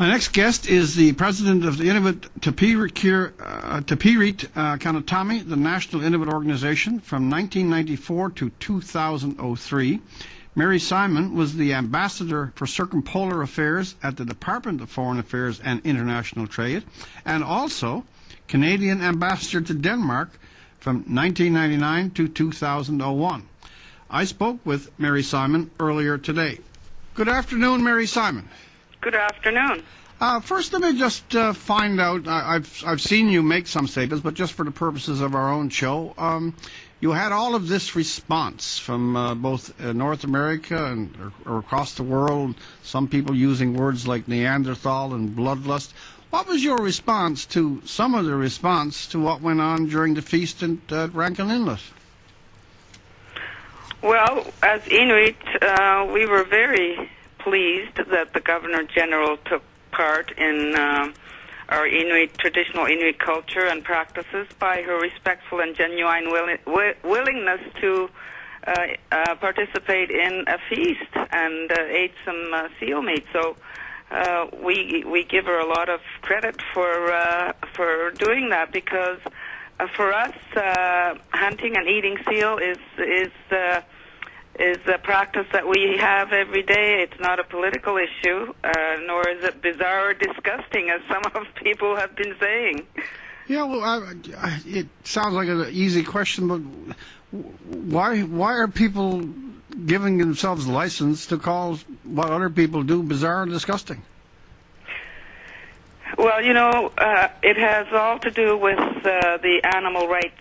My next guest is the president of the Inuit Tapirit Kanatami, the National Inuit Organization, from 1994 to 2003. Mary Simon was the ambassador for circumpolar affairs at the Department of Foreign Affairs and International Trade, and also Canadian ambassador to Denmark from 1999 to 2001. I spoke with Mary Simon earlier today. Good afternoon, Mary Simon. Good afternoon. First, let me just find out. I've seen you make some statements, but just for the purposes of our own show, you had all of this response from both North America and or across the world. Some people using words like Neanderthal and bloodlust. What was your response to some of the response to what went on during the feast at Rankin Inlet? Well, as Inuit, we were very pleased that the Governor General took part in our traditional Inuit culture and practices by her respectful and genuine willingness to participate in a feast and ate some seal meat. So we give her a lot of credit for doing that, because for us, hunting and eating seal is a practice that we have every day. It's not a political issue, nor is it bizarre or disgusting, as some of people have been saying. Yeah, well, it sounds like an easy question, but why are people giving themselves license to call what other people do bizarre and disgusting? Well, it has all to do with the animal rights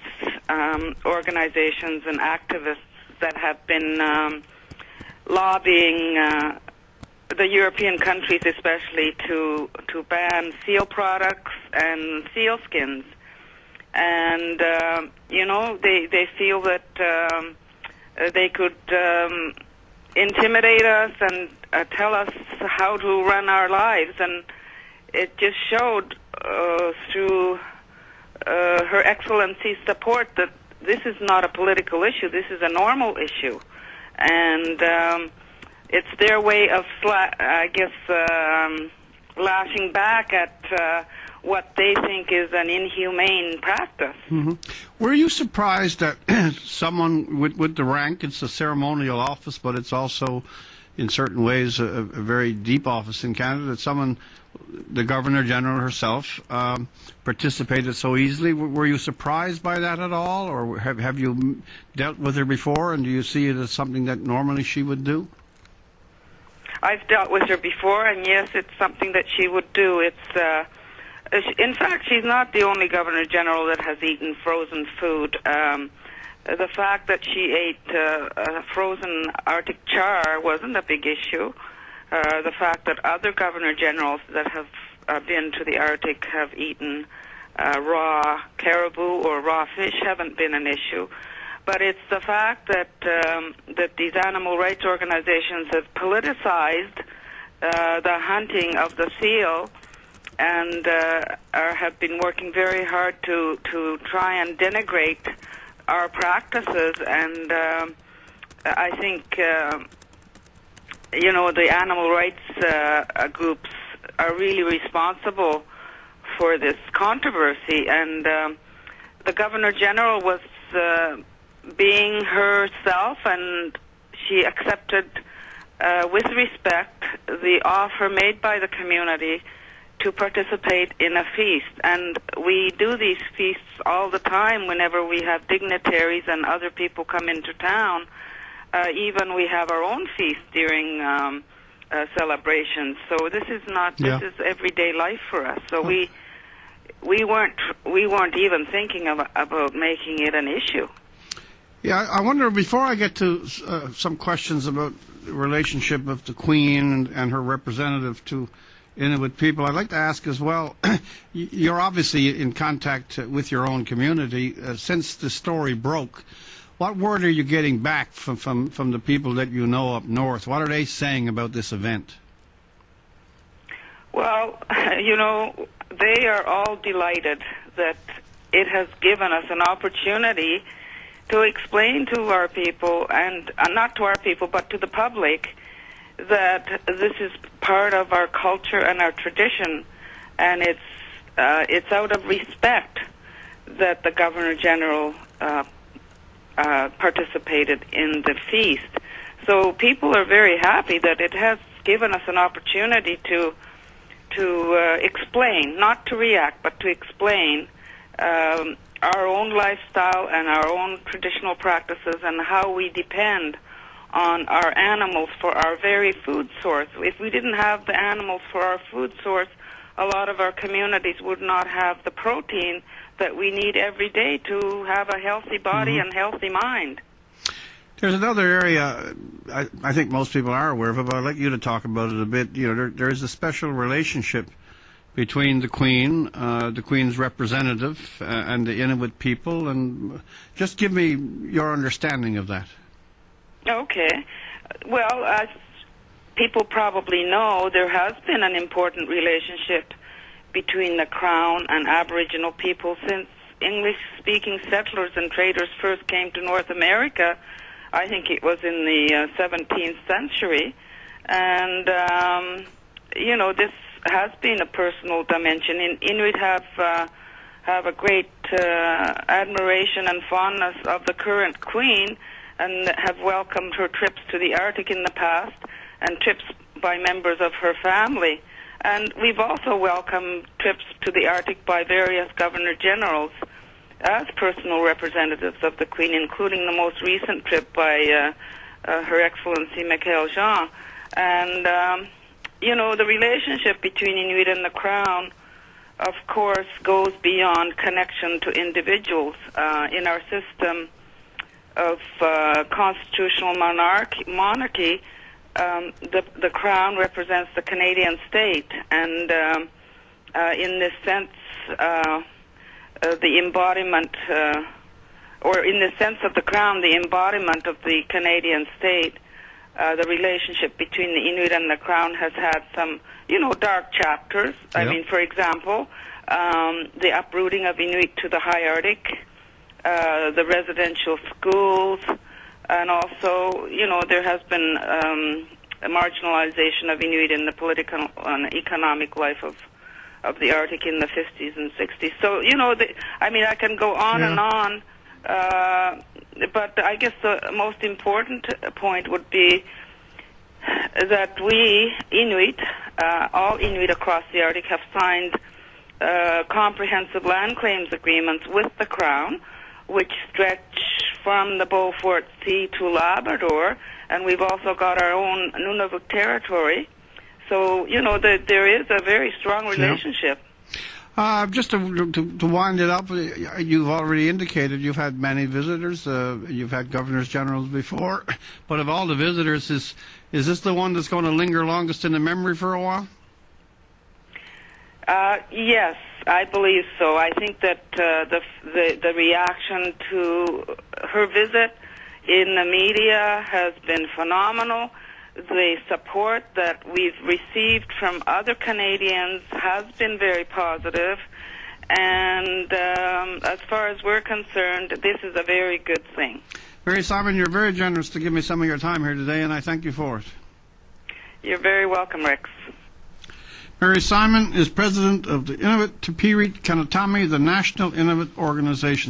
organizations and activists that have been lobbying the European countries especially to ban seal products and seal skins. And, they feel that they could intimidate us and tell us how to run our lives. And it just showed through Her Excellency's support that this is not a political issue. This is a normal issue. And it's their way of, lashing back at what they think is an inhumane practice. Mm-hmm. Were you surprised that someone with the rank, it's a ceremonial office, but it's also in certain ways a very deep office in Canada, that someone, the Governor General herself, participated so easily? Were you surprised by that at all, or have you dealt with her before, and do you see it as something that normally she would do? I've dealt with her before, and yes, it's something that she would do. It's in fact, she's not the only Governor General that has eaten frozen food. The fact that she ate frozen Arctic char wasn't a big issue. The fact that other Governor Generals that have been to the Arctic have eaten raw caribou or raw fish haven't been an issue. But it's the fact that that these animal rights organizations have politicized the hunting of the seal, and have been working very hard to try and denigrate our practices. And I think the animal rights groups are really responsible for this controversy. And the Governor General was being herself, and she accepted with respect the offer made by the community to participate in a feast. And we do these feasts all the time whenever we have dignitaries and other people come into town. Even we have our own feast during celebrations. So this is not this is everyday life for us. So we weren't even thinking about making it an issue. Yeah, I wonder, before I get to some questions about the relationship of the Queen and her representative to Inuit people, I'd like to ask as well, you're obviously in contact with your own community. Since the story broke, what word are you getting back from the people that you know up north? What are they saying about this event? Well, they are all delighted that it has given us an opportunity to explain to our people, and not to our people, but to the public, that this is part of our culture and our tradition, and it's out of respect that the Governor General participated in the feast. So people are very happy that it has given us an opportunity to explain, not to react, but to explain our own lifestyle and our own traditional practices and how we depend on our animals for our very food source. If we didn't have the animals for our food source, a lot of our communities would not have the protein that we need every day to have a healthy body and healthy mind. There's another area I think most people are aware of, but I'd like you to talk about it a bit. You know, there is a special relationship between the Queen's representative, and the Inuit people, and just give me your understanding of that. Okay. Well, as people probably know, there has been an important relationship between the Crown and Aboriginal people since English-speaking settlers and traders first came to North America. I think it was in the 17th century. And, you know, this has been a personal dimension. Inuit have a great admiration and fondness of the current Queen, and have welcomed her trips to the Arctic in the past, and trips by members of her family. And we've also welcomed trips to the Arctic by various Governor Generals as personal representatives of the Queen, including the most recent trip by Her Excellency Michael Jean. And, you know, the relationship between Inuit and the Crown, of course, goes beyond connection to individuals. In our system of constitutional monarchy, the Crown represents the Canadian state, and in this sense, the embodiment, or in the sense of the Crown, the embodiment of the Canadian state, the relationship between the Inuit and the Crown has had some, you know, dark chapters. Yep. I mean, for example, the uprooting of Inuit to the high Arctic, the residential schools, and also, you know, there has been a marginalization of Inuit in the political and economic life of the Arctic in the 50s and 60s. So, you know, I mean, I can go on and on, but I guess the most important point would be that we, Inuit, all Inuit across the Arctic, have signed comprehensive land claims agreements with the Crown, which stretch from the Beaufort Sea to Labrador, and we've also got our own Nunavut territory. So, you know, there is a very strong relationship. Just to wind it up, you've already indicated you've had many visitors. You've had governors generals before, but of all the visitors, is this the one that's going to linger longest in the memory for a while? Yes, I believe so. I think that the reaction to her visit in the media has been phenomenal. The support that we've received from other Canadians has been very positive, and as far as we're concerned, this is a very good thing. Mary Simon, you're very generous to give me some of your time here today, and I thank you for it. You're very welcome, Rex. Mary Simon is president of the Inuit Tupirit Kanatami, the National Inuit Organization.